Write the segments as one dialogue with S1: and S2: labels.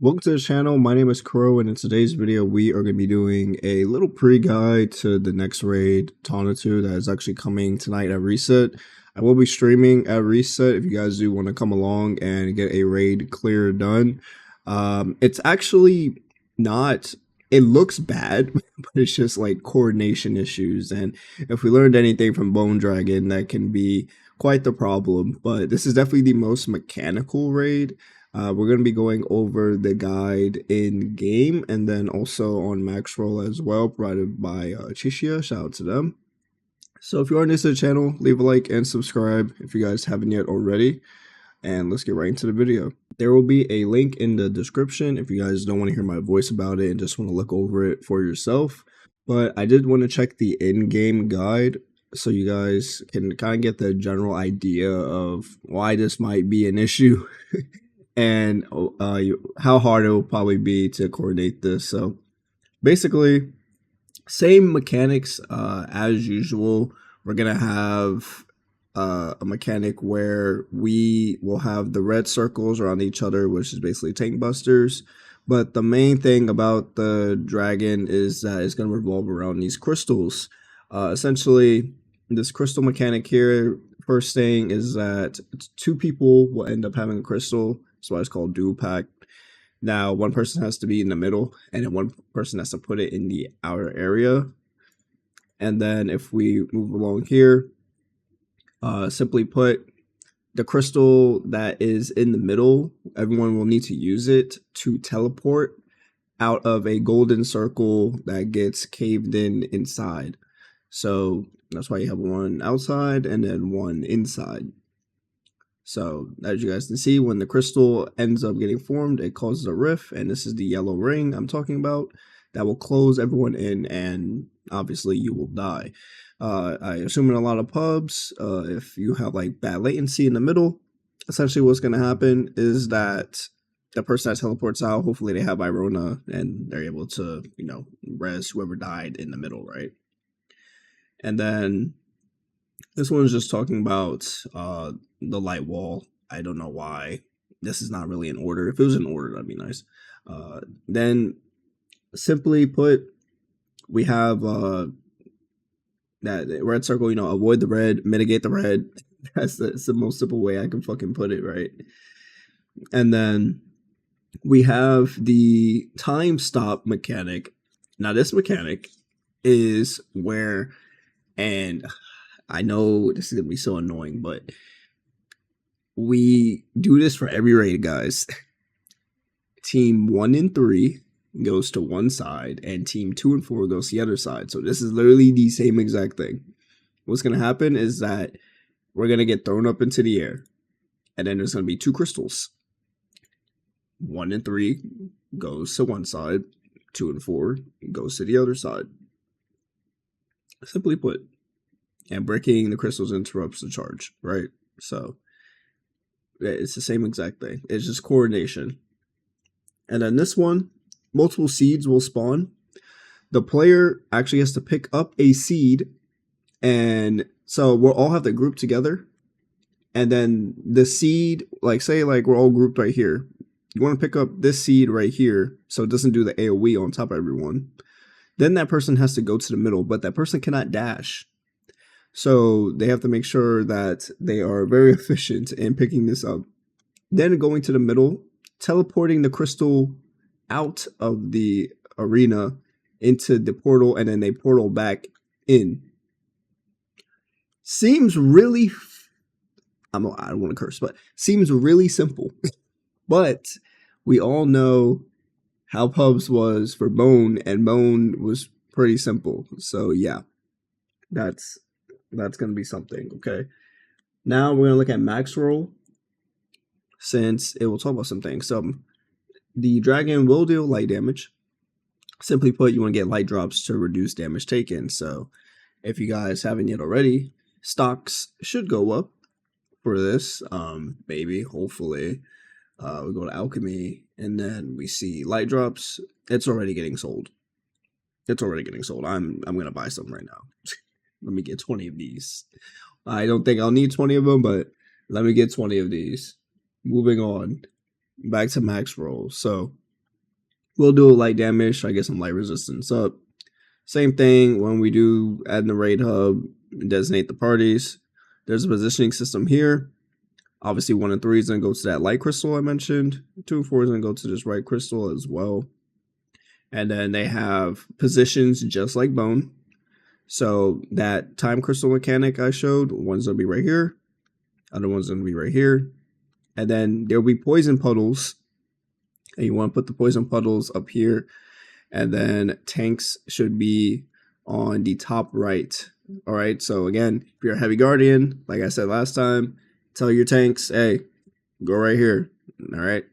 S1: Welcome to the channel. My name is Crow, and in today's video, we are going to be doing a little pre-guide to the next raid, Tonatiuh, that is actually coming tonight at Reset. I will be streaming at Reset if you guys do want to come along and get a raid clear done. It's actually not, it looks bad, but it's just like coordination issues. And if we learned anything from Bone Dragon, that can be quite the problem. But this is definitely the most mechanical raid. We're going to be going over the guide in game and then also on Maxroll as well, provided by Tonatiuh. Shout out to them. So if you are new to the channel, leave a like and subscribe if you guys haven't yet already. And let's get right into the video. There will be a link in the description if you guys don't want to hear my voice about it and just want to look over it for yourself. But I did want to check the in-game guide so you guys can kind of get the general idea of why this might be an issue. And how hard it will probably be to coordinate this. So basically, same mechanics as usual. We're gonna have a mechanic where we will have the red circles around each other, which is basically tank busters. But the main thing about the dragon is that it's gonna revolve around these crystals. Essentially, this crystal mechanic here, first thing is that two people will end up having a crystal. That's why it's called dual pack. Now, one person has to be in the middle, and then one person has to put it in the outer area. And then if we move along here, simply put, the crystal that is in the middle, everyone will need to use it to teleport out of a golden circle that gets caved in inside. So that's why you have one outside and then one inside. So as you guys can see, when the crystal ends up getting formed, it causes a rift, and this is the yellow ring I'm talking about that will close everyone in, and obviously you will die. I assume in a lot of pubs, if you have like bad latency in the middle, essentially what's going to happen is that the person that teleports out, hopefully they have Irona and they're able to, res whoever died in the middle, right? And then this one's just talking about the light wall. I don't know why this is not really in order. If it was in order, that'd be nice. Then, simply put, we have that red circle. Avoid the red, mitigate the red. That's the most simple way I can fucking put it, right? And then we have the time stop mechanic. Now, this mechanic is where, and I know this is going to be so annoying, but we do this for every raid, guys. Team 1 and 3 goes to one side, and team 2 and 4 goes to the other side. So this is literally the same exact thing. What's going to happen is that we're going to get thrown up into the air, and then there's going to be two crystals. 1 and 3 goes to one side, 2 and 4 goes to the other side. Simply put. And breaking the crystals interrupts the charge, right? So it's the same exact thing. It's just coordination. And then this one, multiple seeds will spawn. The player actually has to pick up a seed, and so we'll all have to group together. And then the seed, say we're all grouped right here. You want to pick up this seed right here so it doesn't do the AoE on top of everyone. Then that person has to go to the middle, but that person cannot dash. So they have to make sure that they are very efficient in picking this up. Then going to the middle, teleporting the crystal out of the arena into the portal, and then they portal back in. Seems really, I don't want to curse, but seems really simple. But we all know how pubs was for Bone, and Bone was pretty simple. So yeah, that's going to be something, okay? Now we're going to look at Maxroll, since it will talk about some things. So the dragon will deal light damage. Simply put, you want to get light drops to reduce damage taken. So if you guys haven't yet already, stocks should go up for this. Maybe, hopefully. We go to alchemy, and then we see light drops. It's already getting sold. It's already getting sold. I'm going to buy some right now. Let me get 20 of these. I don't think I'll need 20 of them, but let me get 20 of these. Moving on. Back to Maxroll. So We'll do a light damage, so I get some light resistance up. Same thing when we do add in the raid hub, designate the parties. There's a positioning system here. Obviously 1 and 3 is going to go to that light crystal I mentioned. 2 and 4 is going to go to this right crystal as well. And then they have positions just like bone. So that time crystal mechanic I showed, one's going to be right here. Other one's going to be right here. And then there'll be poison puddles. And you want to put the poison puddles up here. And then tanks should be on the top right. All right. So again, if you're a heavy guardian, like I said last time, tell your tanks, hey, go right here. All right.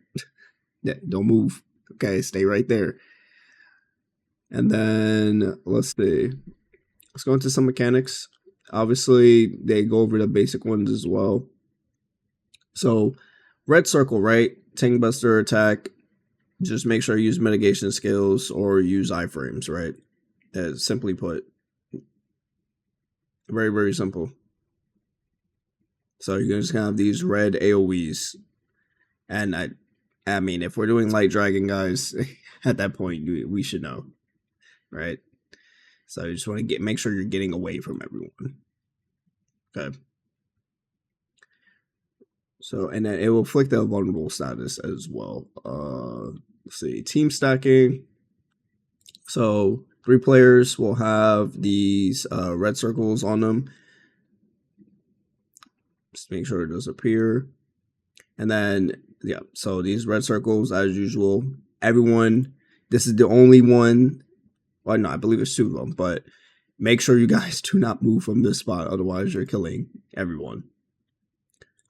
S1: Yeah, don't move. Okay. Stay right there. And then let's see. Let's go into some mechanics. Obviously, they go over the basic ones as well. So red circle, right? Tank buster attack. Just make sure you use mitigation skills or use iframes, right? As simply put. Very, very simple. So you're just gonna have these red AoEs. And I mean, if we're doing light dragon, guys, at that point we should know. Right? So you just want to make sure you're getting away from everyone. Okay. So, and then it will flick the vulnerable status as well. Let's see, team stacking. So 3 players will have these red circles on them. Just make sure it does appear. And then, yeah, so these red circles, as usual, everyone, this is the only one. Well, no, I believe it's 2 of them, but make sure you guys do not move from this spot, otherwise you're killing everyone.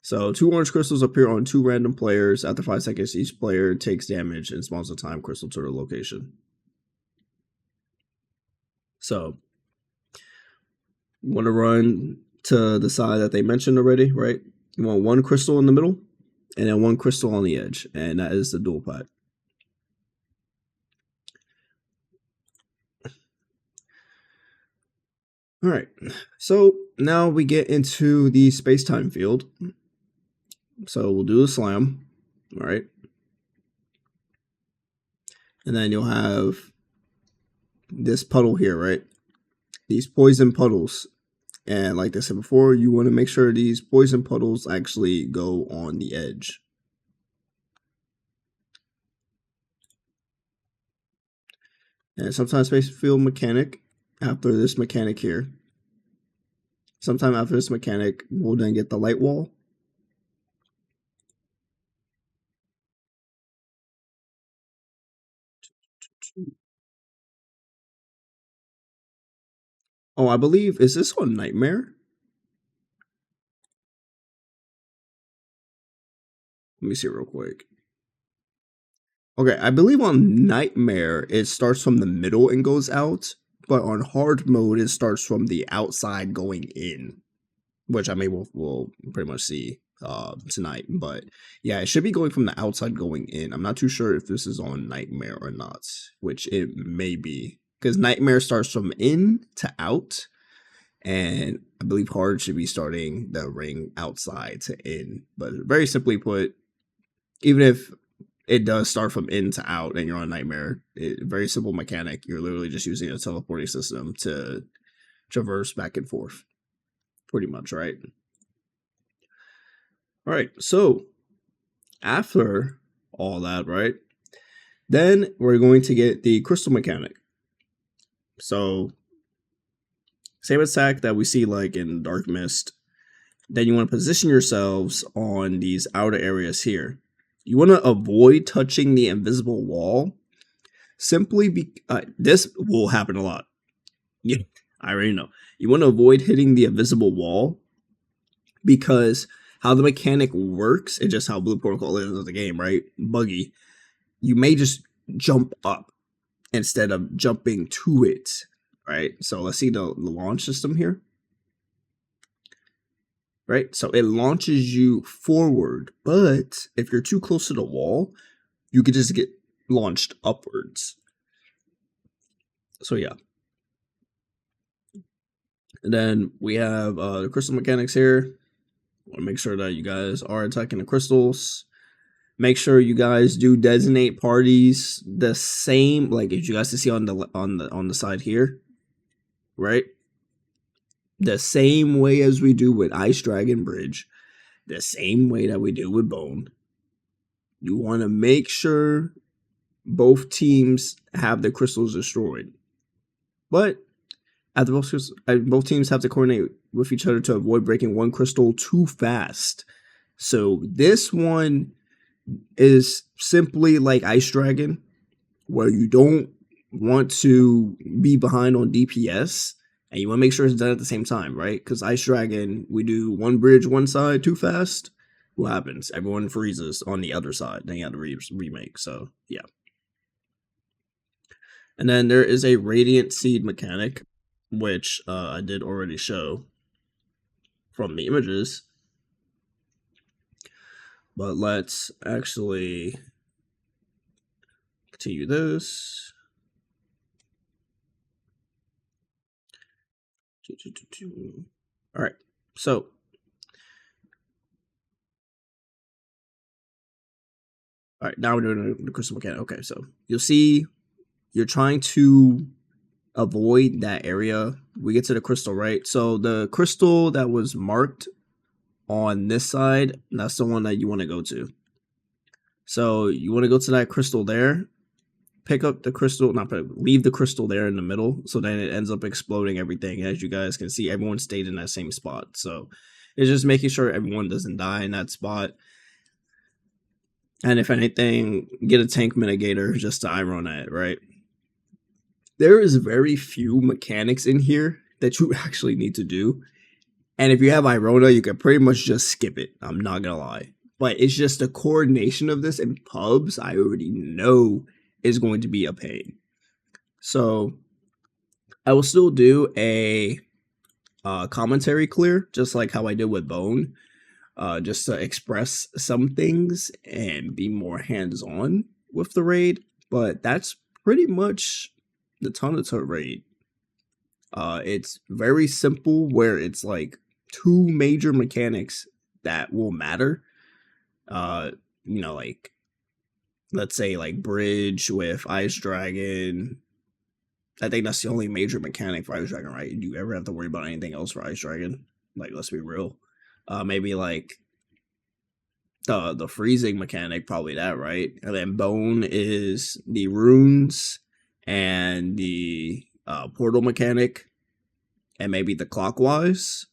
S1: So 2 orange crystals appear on 2 random players. After 5 seconds, each player takes damage and spawns a time crystal to their location. So you want to run to the side that they mentioned already, right? You want 1 crystal in the middle and then 1 crystal on the edge, and that is the dual pack. All right, so now we get into the space-time field. So we'll do a slam, all right? And then you'll have this puddle here, right? These poison puddles. And like I said before, you want to make sure these poison puddles actually go on the edge. And sometimes space field mechanic, after this mechanic here. Sometime after this mechanic, we'll then get the light wall. Oh, I believe, is this on Nightmare? Let me see real quick. Okay, I believe on Nightmare, it starts from the middle and goes out. But on hard mode, it starts from the outside going in. Which I mean, we'll pretty much see tonight. But yeah, it should be going from the outside going in. I'm not too sure if this is on Nightmare or not. Which it may be. Because Nightmare starts from in to out. And I believe hard should be starting the ring outside to in. But very simply put, even if it does start from in to out and you're on Nightmare, very simple mechanic. You're literally just using a teleporting system to traverse back and forth. Pretty much, right? All right, so after all that, right, then we're going to get the crystal mechanic. So same attack that we see like in Dark Mist. Then you want to position yourselves on these outer areas here. You want to avoid touching the invisible wall. Simply this will happen a lot. Yeah, I already know. You want to avoid hitting the invisible wall because how the mechanic works, it's just how Blue Protocol is in the game, right? Buggy. You may just jump up instead of jumping to it, right? So let's see the launch system here. Right? So it launches you forward, but if you're too close to the wall, you could just get launched upwards. So yeah. And then we have the crystal mechanics here. Want to make sure that you guys are attacking the crystals. Make sure you guys do designate parties the same, like as you guys can see on the side here, right? The same way as we do with Ice Dragon Bridge, the same way that we do with Bone. You want to make sure both teams have the crystals destroyed, but both teams have to coordinate with each other to avoid breaking one crystal too fast. So this one is simply like Ice Dragon, where you don't want to be behind on DPS, and you want to make sure it's done at the same time, right? Because Ice Dragon, we do one bridge one side too fast. What happens? Everyone freezes on the other side. Then you have to remake. So yeah. And then there is a Radiant Seed mechanic, which I did already show from the images. But let's actually continue this. All right, so all right, now we're doing the crystal mechanic. Okay, so you'll see you're trying to avoid that area. We get to the crystal, right? So the crystal that was marked on this side, that's the one that you want to go to. So you want to go to that crystal there, pick up the crystal, leave the crystal there in the middle, so then it ends up exploding everything. As you guys can see, everyone stayed in that same spot. So it's just making sure everyone doesn't die in that spot. And if anything, get a tank mitigator just to iron it, right? There is very few mechanics in here that you actually need to do. And if you have Irona, you can pretty much just skip it. I'm not gonna lie. But it's just the coordination of this in pubs, I already know is going to be a pain. So I will still do a commentary clear, just like how I did with Bone, just to express some things and be more hands-on with the raid. But that's pretty much the Tonatiuh raid. It's very simple, where it's like two major mechanics that will matter. You know, like let's say like bridge with Ice Dragon. I think that's the only major mechanic for Ice Dragon, right? Do you ever have to worry about anything else for Ice Dragon? Like, let's be real. Maybe like the freezing mechanic, probably that, right? And then Bone is the runes and the portal mechanic, and maybe the clockwise,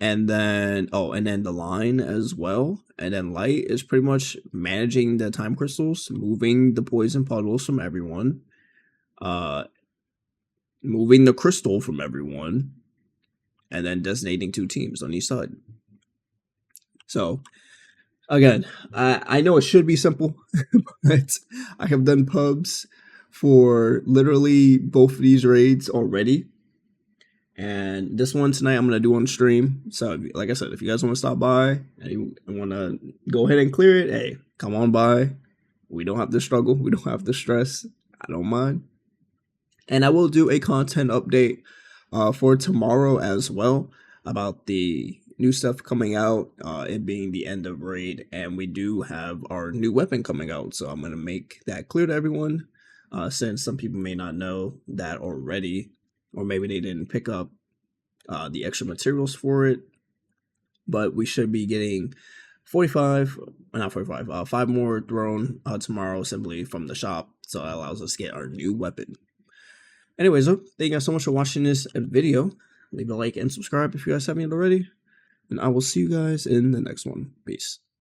S1: and then the line as well. And then light is pretty much managing the time crystals, moving the poison puddles from everyone, moving the crystal from everyone, and then designating two teams on each side. So again, I know it should be simple, but I have done pubs for literally both of these raids already. And this one tonight I'm going to do on stream. So like I said, if you guys want to stop by and you want to go ahead and clear it, hey, come on by. We don't have to struggle. We don't have to stress. I don't mind. And I will do a content update for tomorrow as well about the new stuff coming out, it being the end of raid, and we do have our new weapon coming out. So I'm going to make that clear to everyone, since some people may not know that already, or maybe they didn't pick up the extra materials for it. But we should be getting 5 more thrown tomorrow, simply from the shop. So that allows us to get our new weapon. Anyways, thank you guys so much for watching this video. Leave a like and subscribe if you guys haven't yet already. And I will see you guys in the next one. Peace.